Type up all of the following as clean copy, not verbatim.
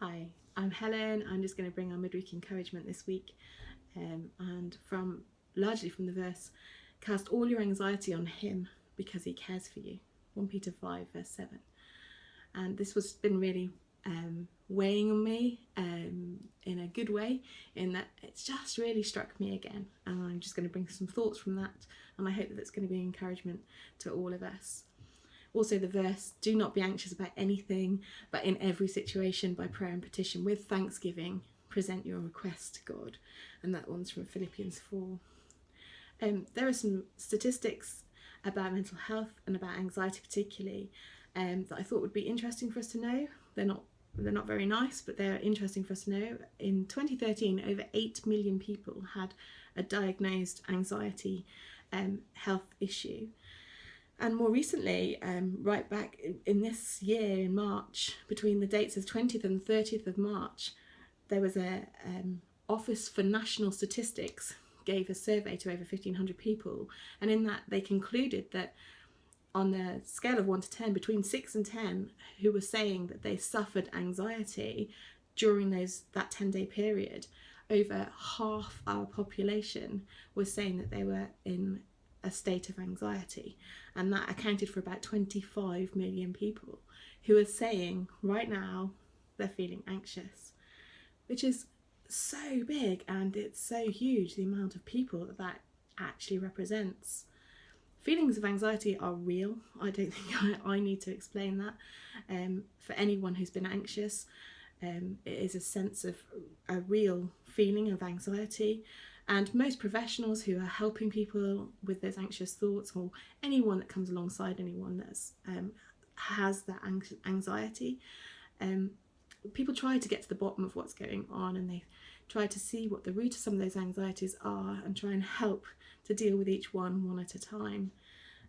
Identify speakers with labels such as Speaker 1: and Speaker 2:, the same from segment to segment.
Speaker 1: Hi, I'm Helen. I'm just going to bring our midweek encouragement this week, and largely from the verse, cast all your anxiety on him because he cares for you. 1 Peter 5 verse 7. And this was been really weighing on me in a good way, in that it's just really struck me again, and I'm just going to bring some thoughts from that, and I hope that that's going to be encouragement to all of us. Also the verse, do not be anxious about anything, but in every situation by prayer and petition with thanksgiving present your request to God. And that one's from Philippians 4. There are some statistics about mental health and about anxiety particularly that I thought would be interesting for us to know. They're not very nice, but they're interesting for us to know. In 2013, over 8 million people had a diagnosed anxiety health issue. And more recently, right back in this year, in March, between the dates of 20th and 30th of March, there was a Office for National Statistics gave a survey to over 1,500 people. And in that, they concluded that on the scale of 1 to 10, between 6 and 10, who were saying that they suffered anxiety during that 10-day period, over half our population was saying that they were in a state of anxiety, and that accounted for about 25 million people who are saying right now they're feeling anxious, which is so big, and it's so huge, the amount of people that actually represents. Feelings of anxiety are real. I don't think I need to explain that. For anyone who's been anxious, it is a sense of a real feeling of anxiety. And most professionals who are helping people with those anxious thoughts, or anyone that comes alongside anyone that has that anxiety, people try to get to the bottom of what's going on, and they try to see what the root of some of those anxieties are and try and help to deal with each one at a time.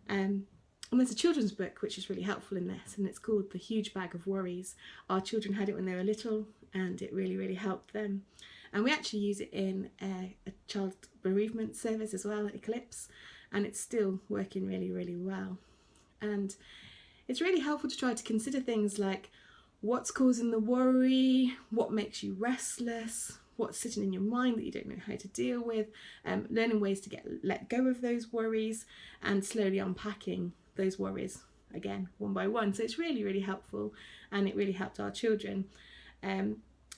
Speaker 1: And there's a children's book which is really helpful in this, and it's called The Huge Bag of Worries. Our children had it when they were little, and it really, really helped them. And we actually use it in a child bereavement service as well, Eclipse, and it's still working really, really well. And it's really helpful to try to consider things like what's causing the worry, what makes you restless, what's sitting in your mind that you don't know how to deal with, learning ways to let go of those worries, and slowly unpacking those worries again, one by one. So it's really, really helpful, and it really helped our children.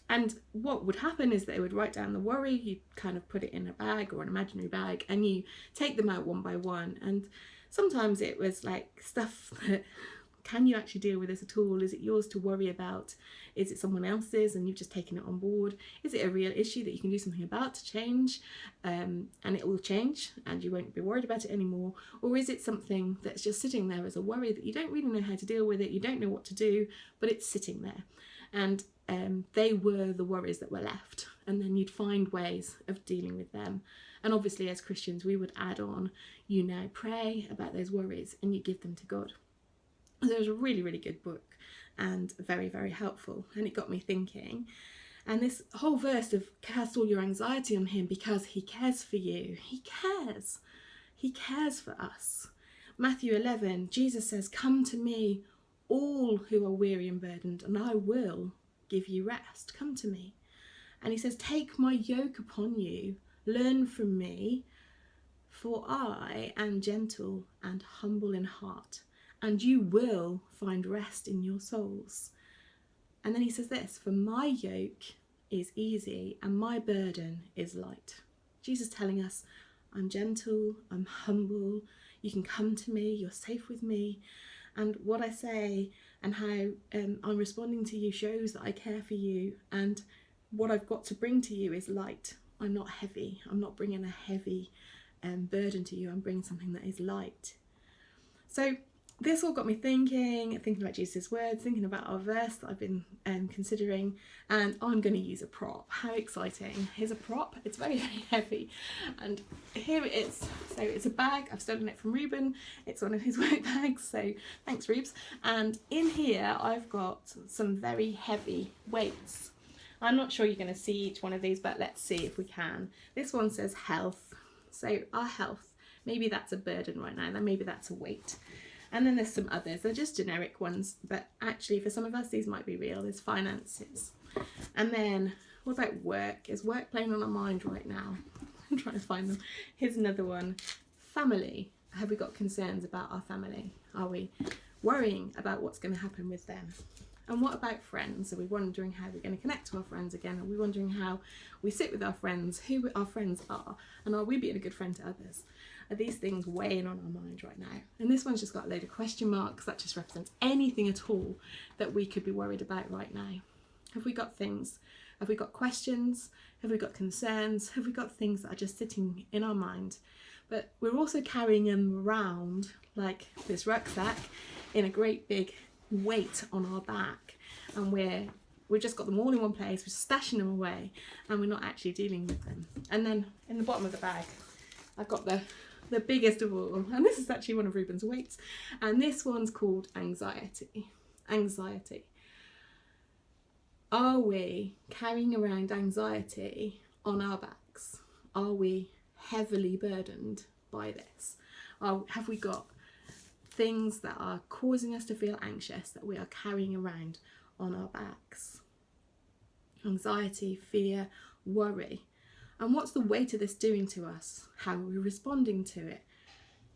Speaker 1: And what would happen is they would write down the worry, you kind of put it in a bag or an imaginary bag, and you take them out one by one. And sometimes it was like stuff that, can you actually deal with this at all? Is it yours to worry about? Is it someone else's and you've just taken it on board? Is it a real issue that you can do something about to change, and it will change and you won't be worried about it anymore? Or is it something that's just sitting there as a worry that you don't really know how to deal with it, you don't know what to do, but it's sitting there? And they were the worries that were left, and then you'd find ways of dealing with them. And obviously as Christians we would add on, you now pray about those worries and you give them to God. So it was a really, really good book and very, very helpful, and it got me thinking. And this whole verse of cast all your anxiety on him because he cares for you. He cares for us. Matthew 11, Jesus says, come to me all who are weary and burdened, and I will give you rest. Come to me. And he says, take my yoke upon you, learn from me, for I am gentle and humble in heart, and you will find rest in your souls. And then he says this, for my yoke is easy and my burden is light. Jesus telling us, I'm gentle, I'm humble, you can come to me, you're safe with me. And what I say and how I'm responding to you shows that I care for you, and what I've got to bring to you is light. I'm not heavy. I'm not bringing a heavy burden to you. I'm bringing something that is light. So this all got me thinking about Jesus' words, thinking about our verse that I've been considering, and I'm going to use a prop. How exciting. Here's a prop. It's very, very heavy, and here it is. So it's a bag. I've stolen it from Reuben. It's one of his work bags, so thanks Rubes. And in here I've got some very heavy weights. I'm not sure you're going to see each one of these, but let's see if we can. This one says health, so our health. Maybe that's a burden right now, then maybe that's a weight. And then there's some others. They're just generic ones, but actually for some of us these might be real. There's finances. And then what about work? Is work playing on our mind right now? I'm trying to find them. Here's another one. Family. Have we got concerns about our family? Are we worrying about what's going to happen with them? And what about friends? Are we wondering how we're going to connect to our friends again? Are we wondering how we sit with our friends, who our friends are, and are we being a good friend to others? Are these things weighing on our mind right now? And this one's just got a load of question marks. That just represents anything at all that we could be worried about right now. Have we got things? Have we got questions? Have we got concerns? Have we got things that are just sitting in our mind? But we're also carrying them around like this rucksack in a great big weight on our back, and we've just got them all in one place, we're stashing them away, and we're not actually dealing with them. And then in the bottom of the bag I've got the biggest of all, and this is actually one of Ruben's weights, and this one's called anxiety. Are we carrying around anxiety on our backs? Are we heavily burdened by this? Have we got things that are causing us to feel anxious that we are carrying around on our backs? Anxiety, fear, worry. And what's the weight of this doing to us? How are we responding to it?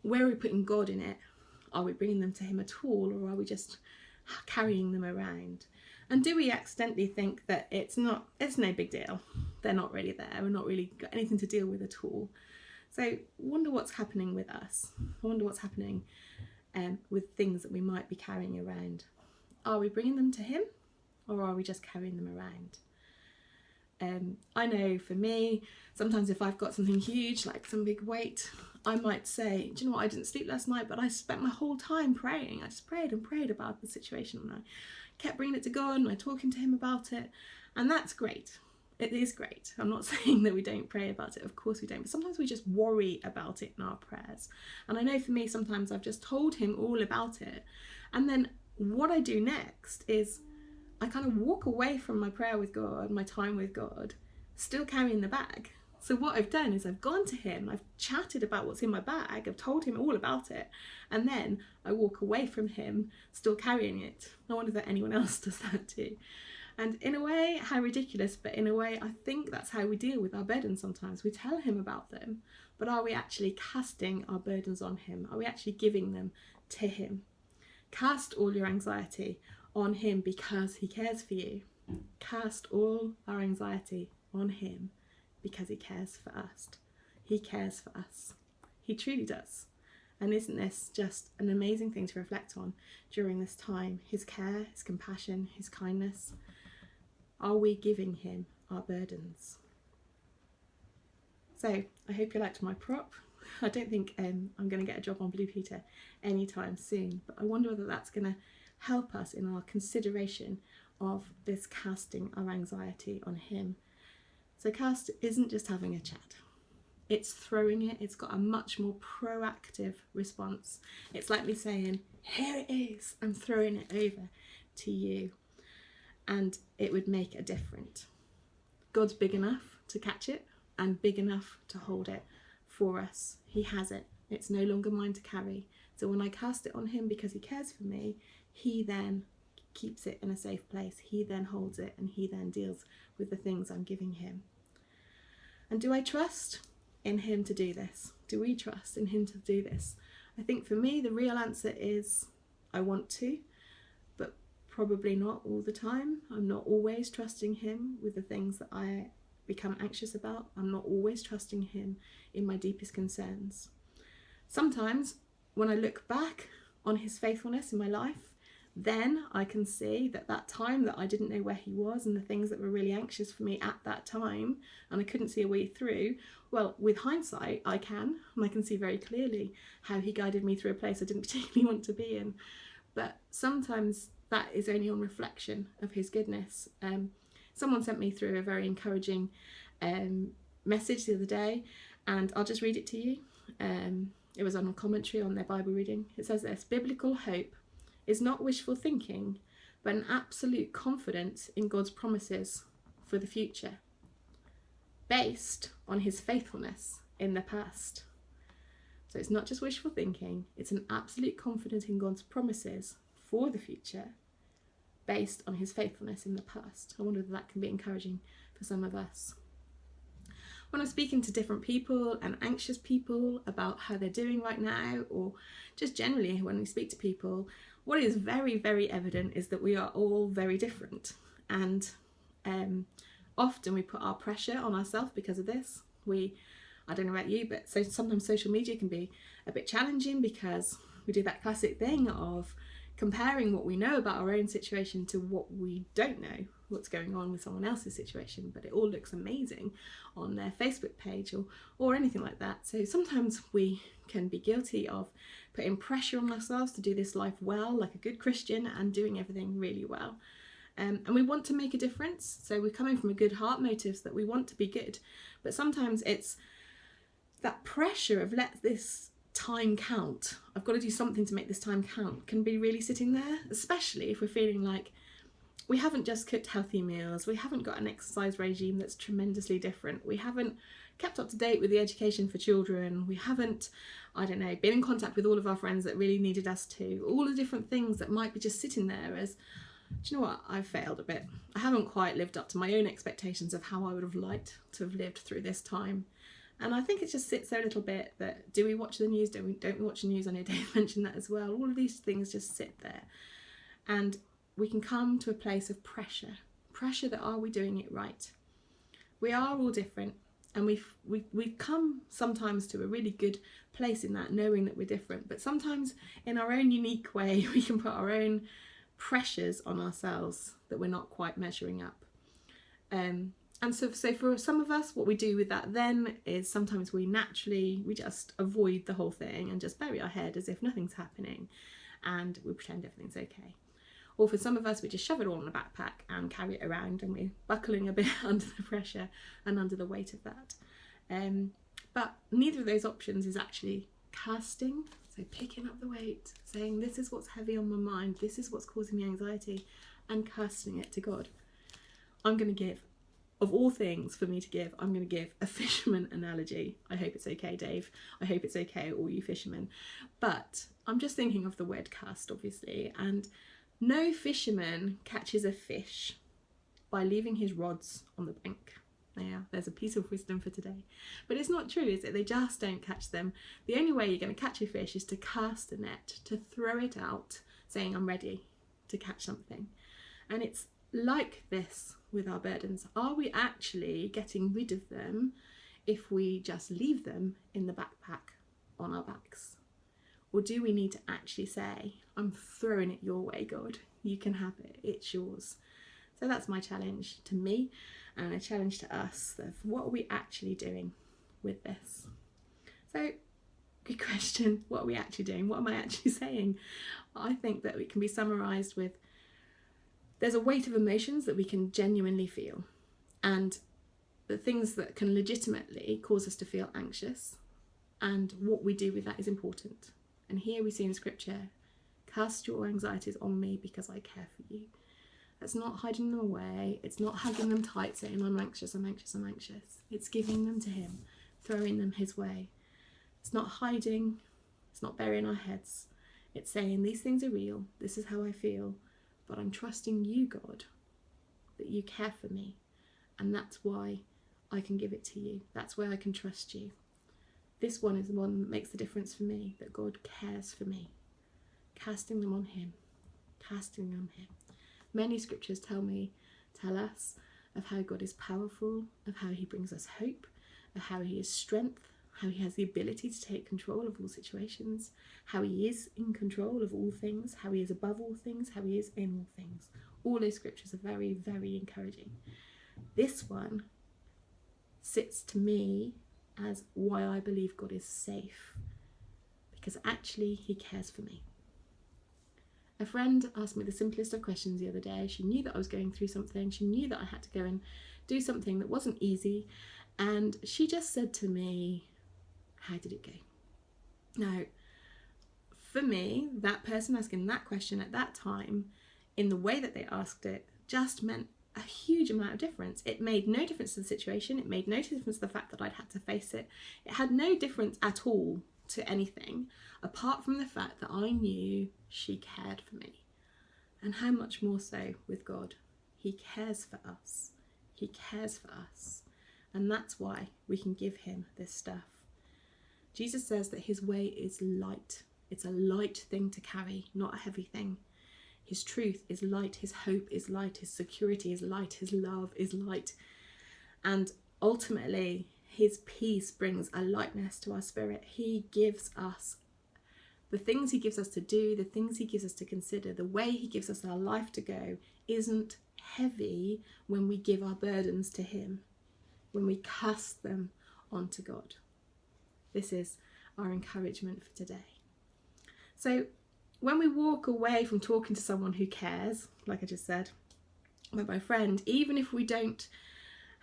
Speaker 1: Where are we putting God in it? Are we bringing them to him at all, or are we just carrying them around? And do we accidentally think that it's no big deal? They're not really there. We're not really got anything to deal with at all. So wonder what's happening with us. I wonder what's happening with things that we might be carrying around. Are we bringing them to him, or are we just carrying them around? I know for me, sometimes if I've got something huge, like some big weight, I might say, do you know what, I didn't sleep last night, but I spent my whole time praying. I just prayed and prayed about the situation, and I kept bringing it to God, and I talking to him about it, and that's great. It is great. I'm not saying that we don't pray about it. Of course we don't. But sometimes we just worry about it in our prayers. And I know for me, sometimes I've just told him all about it. And then what I do next is I kind of walk away from my prayer with God, my time with God, still carrying the bag. So what I've done is I've gone to him, I've chatted about what's in my bag, I've told him all about it, and then I walk away from him still carrying it. I wonder if anyone else does that too. And in a way, how ridiculous, but in a way, I think that's how we deal with our burdens sometimes. We tell him about them, but are we actually casting our burdens on him? Are we actually giving them to him? Cast all your anxiety on him because he cares for you. Cast all our anxiety on him because he cares for us. He cares for us. He truly does. And isn't this just an amazing thing to reflect on during this time? His care, his compassion, his kindness. Are we giving him our burdens? So I hope you liked my prop. I don't think I'm going to get a job on Blue Peter anytime soon, but I wonder whether that's going to help us in our consideration of this casting our anxiety on him. So cast isn't just having a chat. It's throwing it. It's got a much more proactive response. It's like me saying, here it is. I'm throwing it over to you. And it would make a difference. God's big enough to catch it and big enough to hold it for us. He has it. It's no longer mine to carry. So when I cast it on him because he cares for me, he then keeps it in a safe place. He then holds it, and he then deals with the things I'm giving him. And do I trust in him to do this? Do we trust in him to do this? I think for me, the real answer is I want to, but probably not all the time. I'm not always trusting him with the things that I become anxious about. I'm not always trusting him in my deepest concerns. Sometimes when I look back on his faithfulness in my life, then I can see that time that I didn't know where he was and the things that were really anxious for me at that time, and I couldn't see a way through, well, with hindsight, I can, and I can see very clearly how he guided me through a place I didn't particularly want to be in. But sometimes that is only on reflection of his goodness. Someone sent me through a very encouraging message the other day, and I'll just read it to you. It was on a commentary on their Bible reading. It says this: biblical hope is not wishful thinking, but an absolute confidence in God's promises for the future, based on his faithfulness in the past. So it's not just wishful thinking, it's an absolute confidence in God's promises for the future based on his faithfulness in the past. I wonder if that can be encouraging for some of us. When I'm speaking to different people and anxious people about how they're doing right now, or just generally when we speak to people, what is very, very evident is that we are all very different. And often we put our pressure on ourselves because of this. I don't know about you, but so sometimes social media can be a bit challenging because we do that classic thing of comparing what we know about our own situation to what we don't know, what's going on with someone else's situation, but it all looks amazing on their Facebook page or anything like that. So sometimes we can be guilty of putting pressure on ourselves to do this life well, like a good Christian, and doing everything really well. And we want to make a difference, so we're coming from a good heart motives that we want to be good, but sometimes it's that pressure of let this time count, I've got to do something to make this time count, can be really sitting there, especially if we're feeling like we haven't just cooked healthy meals, we haven't got an exercise regime that's tremendously different, we haven't kept up to date with the education for children, we haven't, been in contact with all of our friends that really needed us to, all the different things that might be just sitting there as, do you know what, I've failed a bit. I haven't quite lived up to my own expectations of how I would have liked to have lived through this time. And I think it just sits there a little bit that, do we watch the news, don't we watch the news? I know Dave mentioned that as well. All of these things just sit there. And we can come to a place of pressure that are we doing it right? We are all different, and we've come sometimes to a really good place in that, knowing that we're different. But sometimes in our own unique way, we can put our own pressures on ourselves that we're not quite measuring up. And so for some of us, what we do with that then is sometimes we just avoid the whole thing and just bury our head as if nothing's happening, and we pretend everything's okay. Or for some of us, we just shove it all in a backpack and carry it around, and we're buckling a bit under the pressure and under the weight of that. But neither of those options is actually casting, so picking up the weight, saying this is what's heavy on my mind, this is what's causing me anxiety, and casting it to God. I'm going to give, of all things for me to give, I'm going to give a fisherman analogy. I hope it's okay, Dave. I hope it's okay, all you fishermen. But I'm just thinking of the word cast, obviously, and no fisherman catches a fish by leaving his rods on the bank. Yeah, there's a piece of wisdom for today. But it's not true, is it? They just don't catch them. The only way you're going to catch a fish is to cast a net, to throw it out, saying, I'm ready to catch something. And it's like this with our burdens. Are we actually getting rid of them if we just leave them in the backpack on our backs? Or do we need to actually say, I'm throwing it your way, God. You can have it. It's yours. So that's my challenge to me, and a challenge to us of what are we actually doing with this? So, good question. What are we actually doing? What am I actually saying? I think that it can be summarised with there's a weight of emotions that we can genuinely feel, and the things that can legitimately cause us to feel anxious, and what we do with that is important. And here we see in scripture, cast your anxieties on me because I care for you. That's not hiding them away. It's not hugging them tight saying, I'm anxious, I'm anxious, I'm anxious. It's giving them to him, throwing them his way. It's not hiding. It's not burying our heads. It's saying, these things are real. This is how I feel. But I'm trusting you, God, that you care for me. And that's why I can give it to you. That's why I can trust you. This one is the one that makes the difference for me, that God cares for me. Casting them on him. Casting them on him. Many scriptures tell us of how God is powerful, of how he brings us hope, of how he is strength, how he has the ability to take control of all situations, how he is in control of all things, how he is above all things, how he is in all things. All those scriptures are very, very encouraging. This one sits to me as why I believe God is safe, because actually he cares for me. A friend asked me the simplest of questions the other day. She knew that I was going through something. She knew that I had to go and do something that wasn't easy. And she just said to me, how did it go? Now, for me, that person asking that question at that time, in the way that they asked it, just meant a huge amount of difference. It made no difference to the situation. It made no difference to the fact that I'd had to face it. It had no difference at all to anything apart from the fact that I knew she cared for me. And how much more so with God? He cares for us. He cares for us. And that's why we can give him this stuff. Jesus says that his way is light. It's a light thing to carry, not a heavy thing. His truth is light. His hope is light. His security is light. His love is light. And ultimately, his peace brings a lightness to our spirit. He gives us the things he gives us to do, the things he gives us to consider, the way he gives us our life to go isn't heavy when we give our burdens to him, when we cast them onto God. This is our encouragement for today. So when we walk away from talking to someone who cares, like I just said, my friend, even if we don't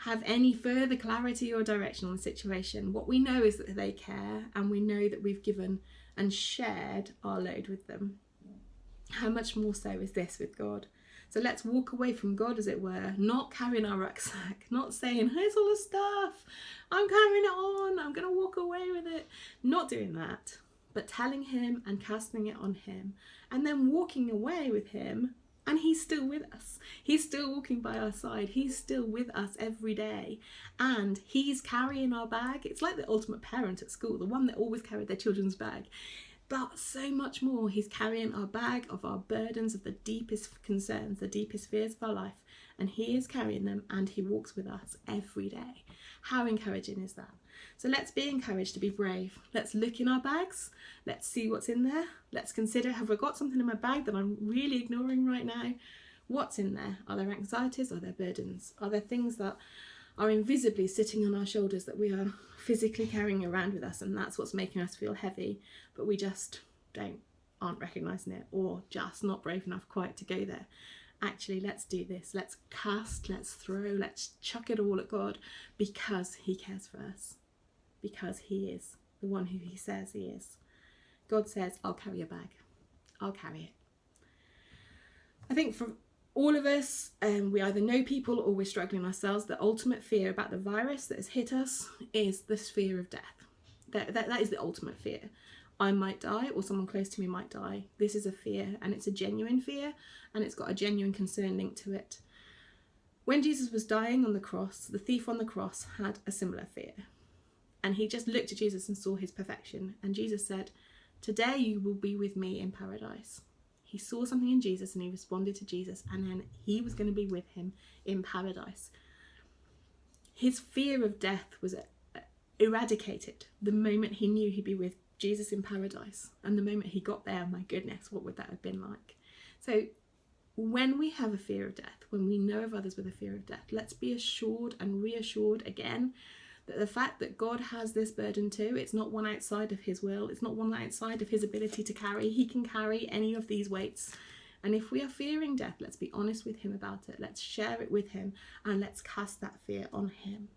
Speaker 1: have any further clarity or direction on the situation, what we know is that they care, and we know that we've given and shared our load with them. How much more so is this with God? So let's walk away from God, as it were, not carrying our rucksack, not saying, here's all the stuff, I'm carrying it on, I'm going to walk away with it. Not doing that, but telling him and casting it on him, and then walking away with him. And he's still with us. He's still walking by our side. He's still with us every day. And he's carrying our bag. It's like the ultimate parent at school, the one that always carried their children's bag. But so much more, he's carrying our bag of our burdens, of the deepest concerns, the deepest fears of our life. And he is carrying them, and he walks with us every day. How encouraging is that? So let's be encouraged to be brave. Let's look in our bags. Let's see what's in there. Let's consider, have I got something in my bag that I'm really ignoring right now? What's in there? Are there anxieties? Are there burdens? Are there things that are invisibly sitting on our shoulders that we are physically carrying around with us, and that's what's making us feel heavy, but we just aren't recognising it, or just not brave enough quite to go there? Actually, let's do this. Let's cast, let's throw, let's chuck it all at God, because he cares for us. Because he is the one who he says he is. God says, I'll carry your bag. I'll carry it. I think for all of us, we either know people or we're struggling ourselves. The ultimate fear about the virus that has hit us is this fear of death. That is the ultimate fear. I might die, or someone close to me might die. This is a fear, and it's a genuine fear, and it's got a genuine concern linked to it. When Jesus was dying on the cross, the thief on the cross had a similar fear. And he just looked at Jesus and saw his perfection. And Jesus said, today you will be with me in paradise. He saw something in Jesus and he responded to Jesus, and then he was going to be with him in paradise. His fear of death was eradicated the moment he knew he'd be with Jesus in paradise. And the moment he got there, my goodness, what would that have been like? So when we have a fear of death, when we know of others with a fear of death, let's be assured and reassured again that the fact that God has this burden too, it's not one outside of his will, it's not one outside of his ability to carry. He can carry any of these weights. And if we are fearing death, let's be honest with him about it. Let's share it with him, and let's cast that fear on him.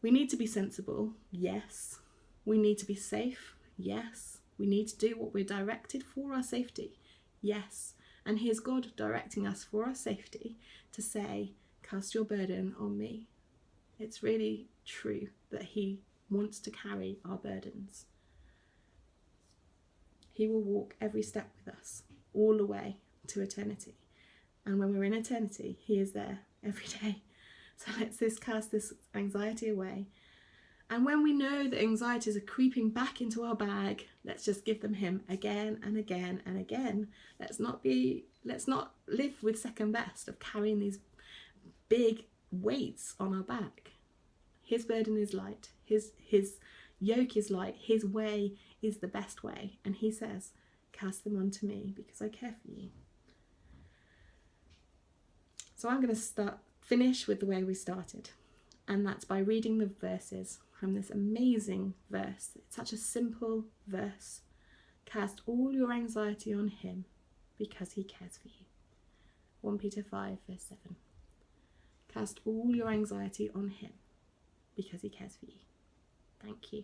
Speaker 1: We need to be sensible, yes. We need to be safe, yes. We need to do what we're directed for our safety, yes. And here's God directing us for our safety to say, cast your burden on me. It's really true that he wants to carry our burdens. He will walk every step with us, all the way to eternity. And when we're in eternity, he is there every day. So let's cast this anxiety away. And when we know that anxieties are creeping back into our bag, let's just give them him again and again and again. Let's not live with second best of carrying these big weights on our back. His burden is light. His yoke is light. His way is the best way. And he says, cast them onto me because I care for you. So I'm going to finish with the way we started. And that's by reading the verses from this amazing verse. It's such a simple verse. Cast all your anxiety on him because he cares for you. 1 Peter 5 verse 7. Cast all your anxiety on him because he cares for you. Thank you.